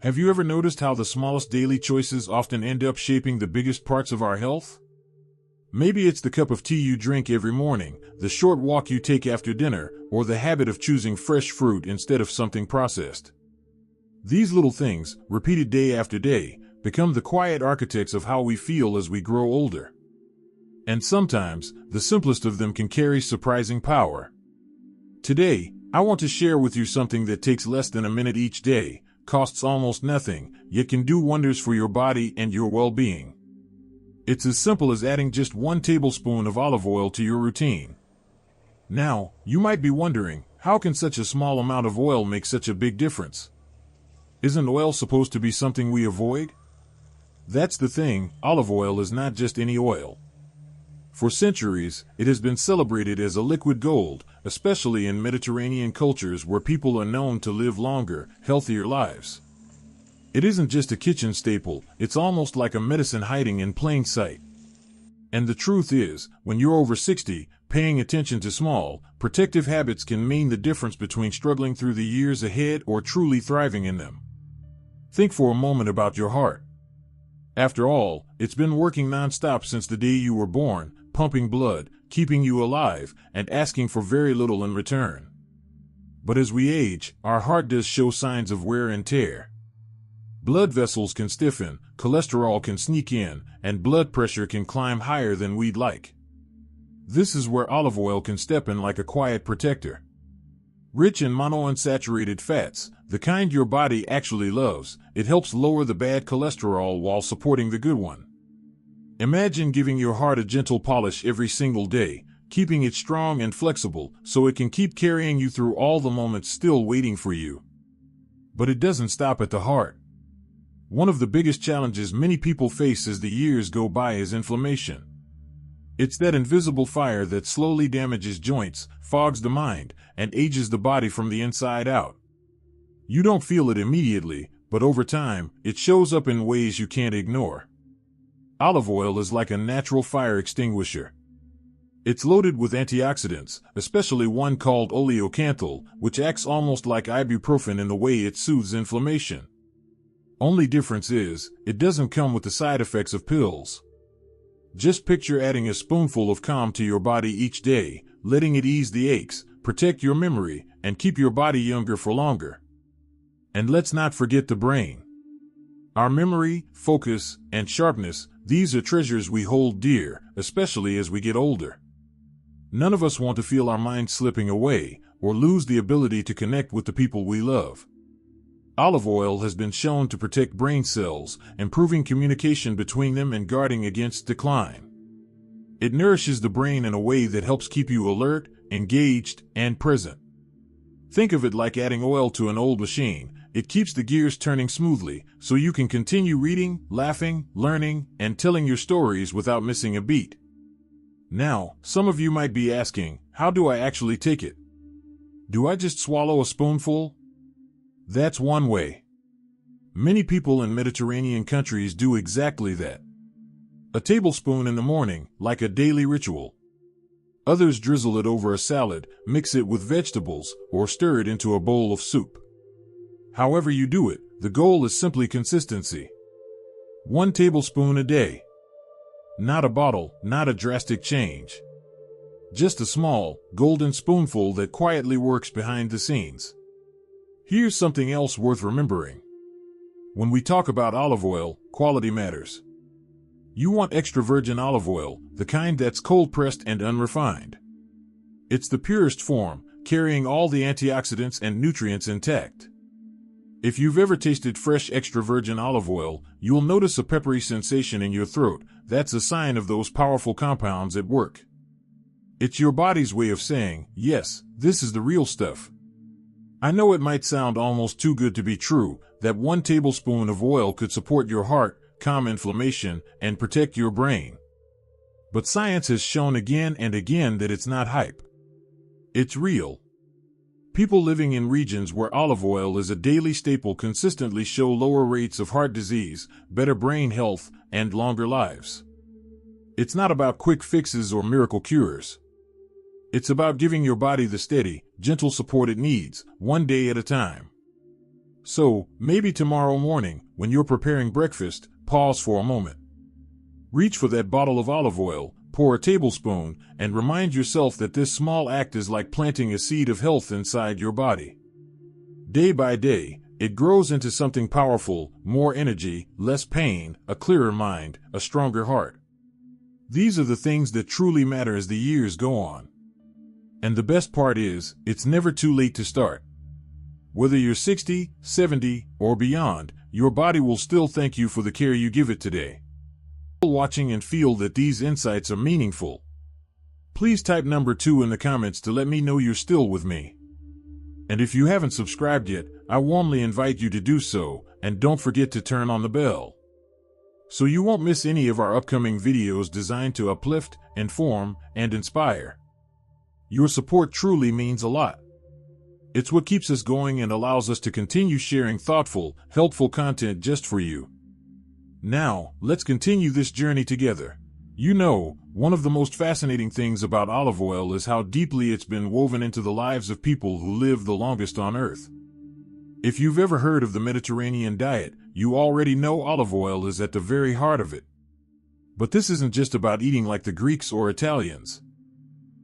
Have you ever noticed how the smallest daily choices often end up shaping the biggest parts of our health? Maybe it's the cup of tea you drink every morning, the short walk you take after dinner, or the habit of choosing fresh fruit instead of something processed. These little things, repeated day after day, become the quiet architects of how we feel as we grow older. And sometimes, the simplest of them can carry surprising power. Today, I want to share with you something that takes less than a minute each day, costs almost nothing, yet can do wonders for your body and your well-being. It's as simple as adding just 1 tablespoon of olive oil to your routine. Now, you might be wondering, how can such a small amount of oil make such a big difference? Isn't oil supposed to be something we avoid? That's the thing, olive oil is not just any oil. For centuries, it has been celebrated as a liquid gold, especially in Mediterranean cultures where people are known to live longer, healthier lives. It isn't just a kitchen staple, it's almost like a medicine hiding in plain sight. And the truth is, when you're over 60, paying attention to small, protective habits can mean the difference between struggling through the years ahead or truly thriving in them. Think for a moment about your heart. After all, it's been working nonstop since the day you were born, pumping blood, keeping you alive, and asking for very little in return. But as we age, our heart does show signs of wear and tear. Blood vessels can stiffen, cholesterol can sneak in, and blood pressure can climb higher than we'd like. This is where olive oil can step in like a quiet protector. Rich in monounsaturated fats, the kind your body actually loves, it helps lower the bad cholesterol while supporting the good one. Imagine giving your heart a gentle polish every single day, keeping it strong and flexible so it can keep carrying you through all the moments still waiting for you. But it doesn't stop at the heart. One of the biggest challenges many people face as the years go by is inflammation. It's that invisible fire that slowly damages joints, fogs the mind, and ages the body from the inside out. You don't feel it immediately, but over time, it shows up in ways you can't ignore. Olive oil is like a natural fire extinguisher. It's loaded with antioxidants, especially one called oleocanthal, which acts almost like ibuprofen in the way it soothes inflammation. Only difference is, it doesn't come with the side effects of pills. Just picture adding a spoonful of calm to your body each day, letting it ease the aches, protect your memory, and keep your body younger for longer. And let's not forget the brain. Our memory, focus, and sharpness, these are treasures we hold dear, especially as we get older. None of us want to feel our minds slipping away, or lose the ability to connect with the people we love. Olive oil has been shown to protect brain cells, improving communication between them and guarding against decline. It nourishes the brain in a way that helps keep you alert, engaged, and present. Think of it like adding oil to an old machine. It keeps the gears turning smoothly, so you can continue reading, laughing, learning, and telling your stories without missing a beat. Now, some of you might be asking, how do I actually take it? Do I just swallow a spoonful? That's one way. Many people in Mediterranean countries do exactly that. A tablespoon in the morning, like a daily ritual. Others drizzle it over a salad, mix it with vegetables, or stir it into a bowl of soup. However you do it, the goal is simply consistency. 1 tablespoon a day. Not a bottle, not a drastic change. Just a small, golden spoonful that quietly works behind the scenes. Here's something else worth remembering. When we talk about olive oil, quality matters. You want extra virgin olive oil, the kind that's cold-pressed and unrefined. It's the purest form, carrying all the antioxidants and nutrients intact. If you've ever tasted fresh extra virgin olive oil, you'll notice a peppery sensation in your throat. That's a sign of those powerful compounds at work. It's your body's way of saying, yes, this is the real stuff. I know it might sound almost too good to be true, that 1 tablespoon of oil could support your heart, calm inflammation, and protect your brain. But science has shown again and again that it's not hype. It's real. People living in regions where olive oil is a daily staple consistently show lower rates of heart disease, better brain health, and longer lives. It's not about quick fixes or miracle cures. It's about giving your body the steady, gentle support it needs, one day at a time. So, maybe tomorrow morning, when you're preparing breakfast, pause for a moment. Reach for that bottle of olive oil, pour a tablespoon, and remind yourself that this small act is like planting a seed of health inside your body. Day by day, it grows into something powerful, more energy, less pain, a clearer mind, a stronger heart. These are the things that truly matter as the years go on. And the best part is, it's never too late to start. Whether you're 60, 70, or beyond, your body will still thank you for the care you give it today. Watching and feel that these insights are meaningful. Please type number 2 in the comments to let me know you're still with me. And if you haven't subscribed yet, I warmly invite you to do so, and don't forget to turn on the bell, so you won't miss any of our upcoming videos designed to uplift, inform, and inspire. Your support truly means a lot. It's what keeps us going and allows us to continue sharing thoughtful, helpful content just for you. Now, let's continue this journey together. You know, one of the most fascinating things about olive oil is how deeply it's been woven into the lives of people who live the longest on Earth. If you've ever heard of the Mediterranean diet, you already know olive oil is at the very heart of it. But this isn't just about eating like the Greeks or Italians.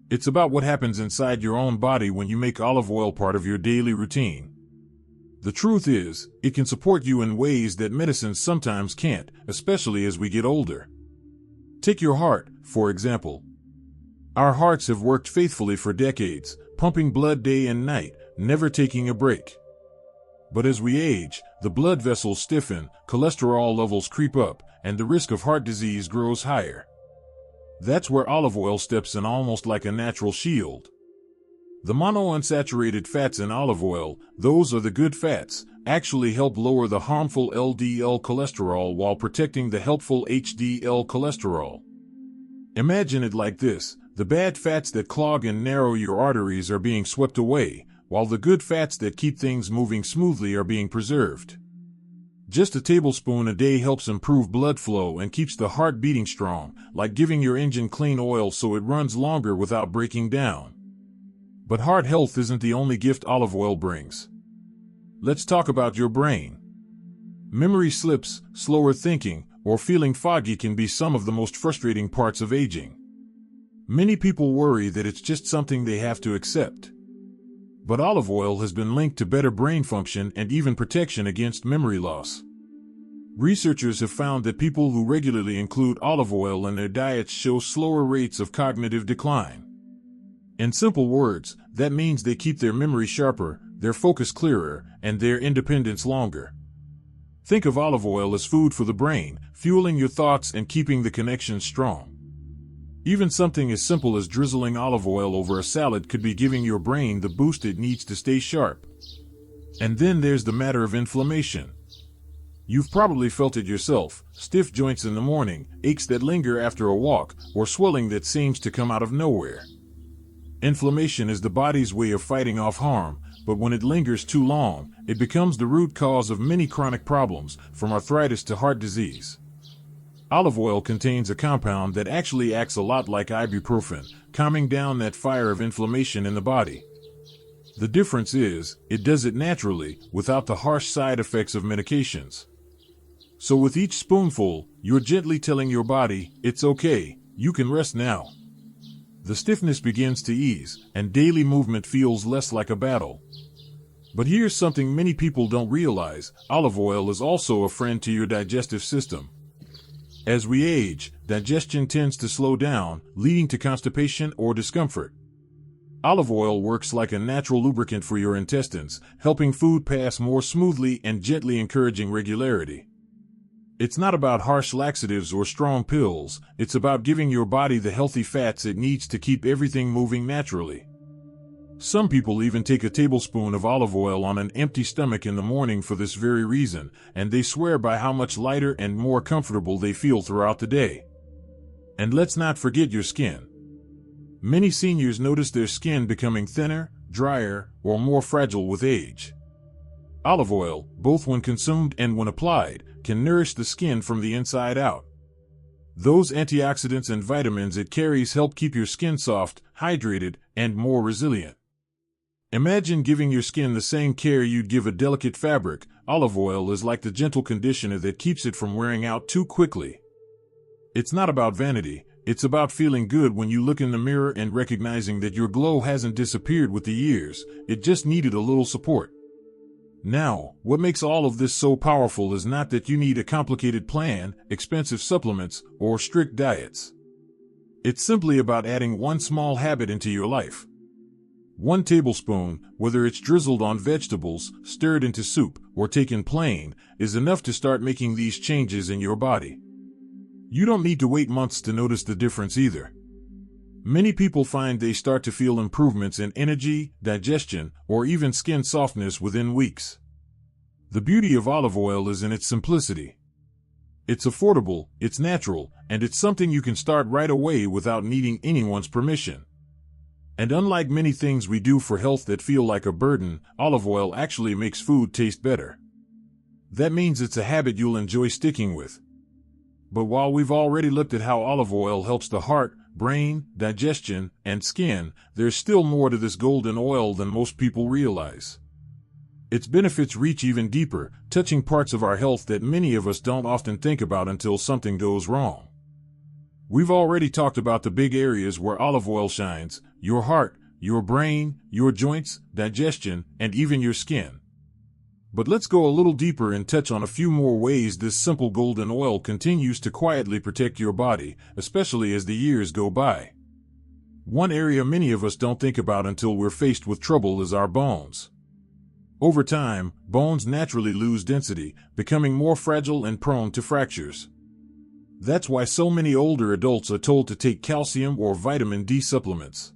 It's about what happens inside your own body when you make olive oil part of your daily routine. The truth is, it can support you in ways that medicines sometimes can't, especially as we get older. Take your heart, for example. Our hearts have worked faithfully for decades, pumping blood day and night, never taking a break. But as we age, the blood vessels stiffen, cholesterol levels creep up, and the risk of heart disease grows higher. That's where olive oil steps in almost like a natural shield. The monounsaturated fats in olive oil, those are the good fats, actually help lower the harmful LDL cholesterol while protecting the helpful HDL cholesterol. Imagine it like this: the bad fats that clog and narrow your arteries are being swept away, while the good fats that keep things moving smoothly are being preserved. Just a tablespoon a day helps improve blood flow and keeps the heart beating strong, like giving your engine clean oil so it runs longer without breaking down. But heart health isn't the only gift olive oil brings. Let's talk about your brain. Memory slips, slower thinking, or feeling foggy can be some of the most frustrating parts of aging. Many people worry that it's just something they have to accept. But olive oil has been linked to better brain function and even protection against memory loss. Researchers have found that people who regularly include olive oil in their diets show slower rates of cognitive decline. In simple words, that means they keep their memory sharper, their focus clearer, and their independence longer. Think of olive oil as food for the brain, fueling your thoughts and keeping the connection strong. Even something as simple as drizzling olive oil over a salad could be giving your brain the boost it needs to stay sharp. And then there's the matter of inflammation. You've probably felt it yourself: stiff joints in the morning, aches that linger after a walk, or swelling that seems to come out of nowhere. Inflammation is the body's way of fighting off harm, but when it lingers too long, it becomes the root cause of many chronic problems, from arthritis to heart disease. Olive oil contains a compound that actually acts a lot like ibuprofen, calming down that fire of inflammation in the body. The difference is, it does it naturally, without the harsh side effects of medications. So with each spoonful, you're gently telling your body, it's okay, you can rest now. The stiffness begins to ease, and daily movement feels less like a battle. But here's something many people don't realize: olive oil is also a friend to your digestive system. As we age, digestion tends to slow down, leading to constipation or discomfort. Olive oil works like a natural lubricant for your intestines, helping food pass more smoothly and gently encouraging regularity. It's not about harsh laxatives or strong pills, it's about giving your body the healthy fats it needs to keep everything moving naturally. Some people even take a tablespoon of olive oil on an empty stomach in the morning for this very reason, and they swear by how much lighter and more comfortable they feel throughout the day. And let's not forget your skin. Many seniors notice their skin becoming thinner, drier, or more fragile with age. Olive oil, both when consumed and when applied, can nourish the skin from the inside out. Those antioxidants and vitamins it carries help keep your skin soft, hydrated, and more resilient. Imagine giving your skin the same care you'd give a delicate fabric, olive oil is like the gentle conditioner that keeps it from wearing out too quickly. It's not about vanity, it's about feeling good when you look in the mirror and recognizing that your glow hasn't disappeared with the years, it just needed a little support. Now, what makes all of this so powerful is not that you need a complicated plan, expensive supplements, or strict diets. It's simply about adding one small habit into your life. 1 tablespoon, whether it's drizzled on vegetables, stirred into soup, or taken plain, is enough to start making these changes in your body. You don't need to wait months to notice the difference either. Many people find they start to feel improvements in energy, digestion, or even skin softness within weeks. The beauty of olive oil is in its simplicity. It's affordable, it's natural, and it's something you can start right away without needing anyone's permission. And unlike many things we do for health that feel like a burden, olive oil actually makes food taste better. That means it's a habit you'll enjoy sticking with. But while we've already looked at how olive oil helps the heart, brain, digestion, and skin, there's still more to this golden oil than most people realize. Its benefits reach even deeper, touching parts of our health that many of us don't often think about until something goes wrong. We've already talked about the big areas where olive oil shines: your heart, your brain, your joints, digestion, and even your skin. But let's go a little deeper and touch on a few more ways this simple golden oil continues to quietly protect your body, especially as the years go by. One area many of us don't think about until we're faced with trouble is our bones. Over time, bones naturally lose density, becoming more fragile and prone to fractures. That's why so many older adults are told to take calcium or vitamin D supplements.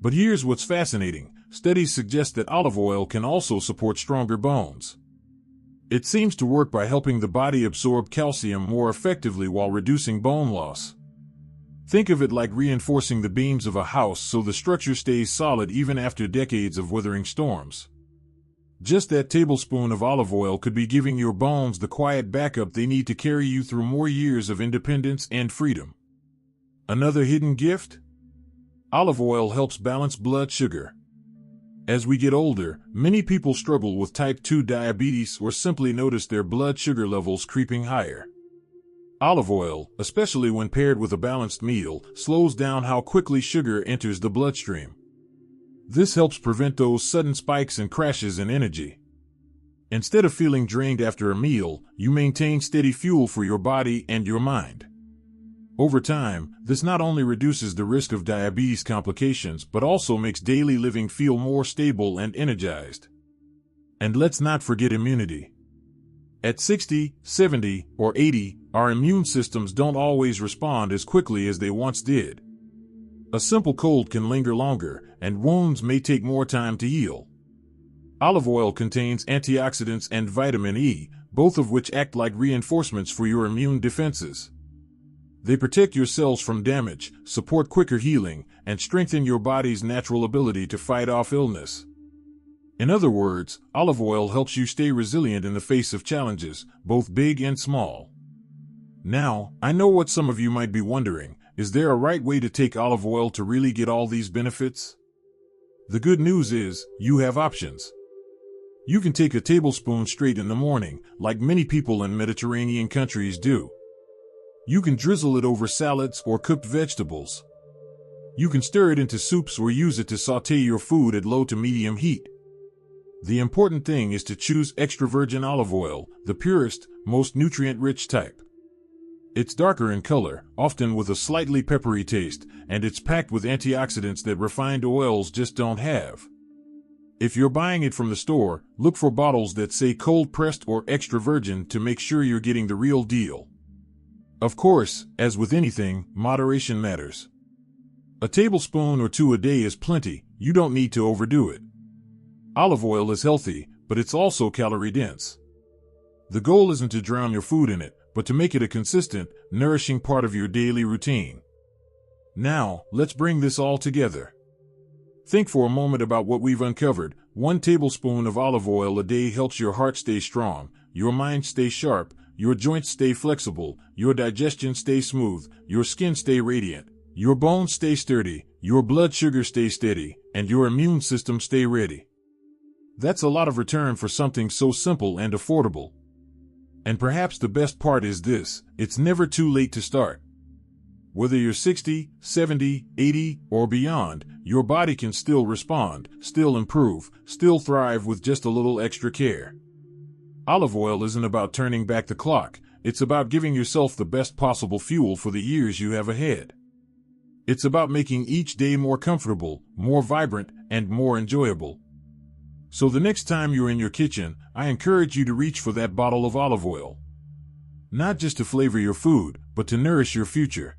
But here's what's fascinating. Studies suggest that olive oil can also support stronger bones. It seems to work by helping the body absorb calcium more effectively while reducing bone loss. Think of it like reinforcing the beams of a house so the structure stays solid even after decades of weathering storms. Just that tablespoon of olive oil could be giving your bones the quiet backup they need to carry you through more years of independence and freedom. Another hidden gift? Olive oil helps balance blood sugar. As we get older, many people struggle with type 2 diabetes or simply notice their blood sugar levels creeping higher. Olive oil, especially when paired with a balanced meal, slows down how quickly sugar enters the bloodstream. This helps prevent those sudden spikes and crashes in energy. Instead of feeling drained after a meal, you maintain steady fuel for your body and your mind. Over time, this not only reduces the risk of diabetes complications but also makes daily living feel more stable and energized. And let's not forget immunity. At 60, 70, or 80, our immune systems don't always respond as quickly as they once did. A simple cold can linger longer, and wounds may take more time to heal. Olive oil contains antioxidants and vitamin E, both of which act like reinforcements for your immune defenses. They protect your cells from damage, support quicker healing, and strengthen your body's natural ability to fight off illness. In other words, olive oil helps you stay resilient in the face of challenges, both big and small. Now, I know what some of you might be wondering: is there a right way to take olive oil to really get all these benefits? The good news is, you have options. You can take a tablespoon straight in the morning, like many people in Mediterranean countries do. You can drizzle it over salads or cooked vegetables. You can stir it into soups or use it to sauté your food at low to medium heat. The important thing is to choose extra virgin olive oil, the purest, most nutrient-rich type. It's darker in color, often with a slightly peppery taste, and it's packed with antioxidants that refined oils just don't have. If you're buying it from the store, look for bottles that say cold-pressed or extra virgin to make sure you're getting the real deal. Of course, as with anything, moderation matters. A tablespoon or two a day is plenty, you don't need to overdo it. Olive oil is healthy, but it's also calorie-dense. The goal isn't to drown your food in it, but to make it a consistent, nourishing part of your daily routine. Now, let's bring this all together. Think for a moment about what we've uncovered. 1 tablespoon of olive oil a day helps your heart stay strong, your mind stay sharp, your joints stay flexible, your digestion stay smooth, your skin stay radiant, your bones stay sturdy, your blood sugar stay steady, and your immune system stay ready. That's a lot of return for something so simple and affordable. And perhaps the best part is this: it's never too late to start. Whether you're 60, 70, 80, or beyond, your body can still respond, still improve, still thrive with just a little extra care. Olive oil isn't about turning back the clock. It's about giving yourself the best possible fuel for the years you have ahead. It's about making each day more comfortable, more vibrant, and more enjoyable. So the next time you're in your kitchen, I encourage you to reach for that bottle of olive oil. Not just to flavor your food, but to nourish your future.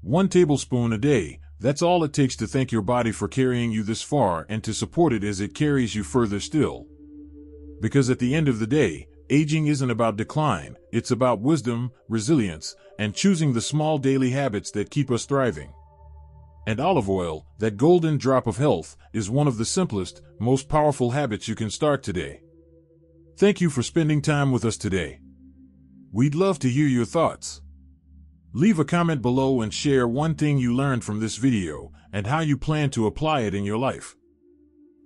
1 tablespoon a day, that's all it takes to thank your body for carrying you this far and to support it as it carries you further still. Because at the end of the day, aging isn't about decline, it's about wisdom, resilience, and choosing the small daily habits that keep us thriving. And olive oil, that golden drop of health, is one of the simplest, most powerful habits you can start today. Thank you for spending time with us today. We'd love to hear your thoughts. Leave a comment below and share one thing you learned from this video and how you plan to apply it in your life.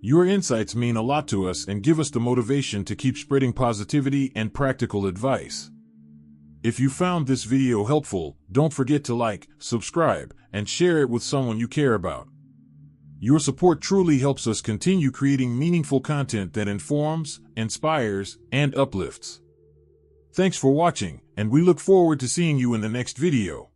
Your insights mean a lot to us and give us the motivation to keep spreading positivity and practical advice. If you found this video helpful, don't forget to like, subscribe, and share it with someone you care about. Your support truly helps us continue creating meaningful content that informs, inspires, and uplifts. Thanks for watching, and we look forward to seeing you in the next video.